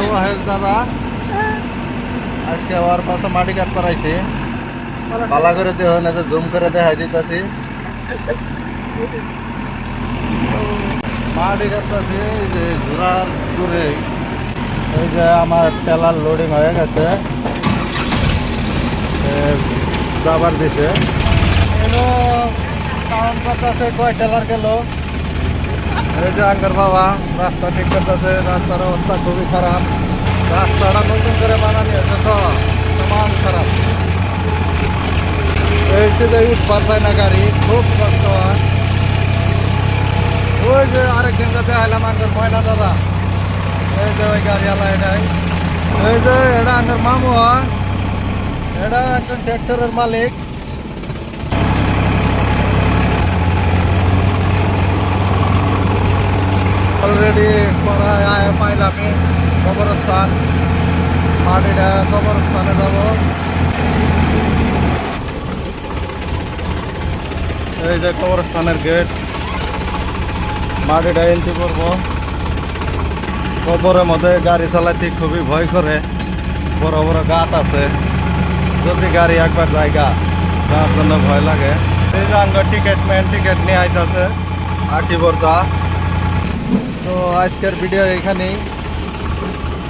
ওয়াহেদ দাদা আজকে আমার পাশে মাটি কাট করাইছে পালা করে দেহ না তো জুম করে দেখাই দিতেছি মাটি কাটতেছি এই যে ঘোড়ার দূরে এই যে আমার টেলার লোডিং হয়ে গেছে যাবার দিছে কাউন্ট করতেছে কয় টেলার গেল এই যে আঙ্গার বাবা রাস্তা ঠিক করতেছে রাস্তার অবস্থা খুবই খারাপ রাস্তাটা নতুন করে বানানি হয়েছে তো সমান খারাপ এই যে উঠবার পায় না গাড়ি খুব কষ্ট হয় ওই যে আরেকদিন যে দেখাইলাম আঙ্গার ময়না দাদা এই যে ওই গাড়িওয়ালা এটাই এই যে এটা আঙ্গার মামু হয় এটা একজন ট্র্যাক্টরের মালিক অলরেডি পাইলাম কবরস্থান মাটিটা কবরস্থানে যাব এই যে কবরস্থানের গেট মাটিটা এন্ট্রি করবো কবরের মধ্যে গাড়ি চালাতে খুবই ভয় করে বড় বড় গাছ আছে যদি গাড়ি একবার জায়গা যার জন্য ভয় লাগে এই যে আঙ্গ টিকিট নিয়ে আইতাছে আকিবর দা তো আজকের ভিডিও এখানেই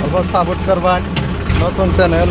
অল্প সাপোর্ট করবেন নতুন চ্যানেল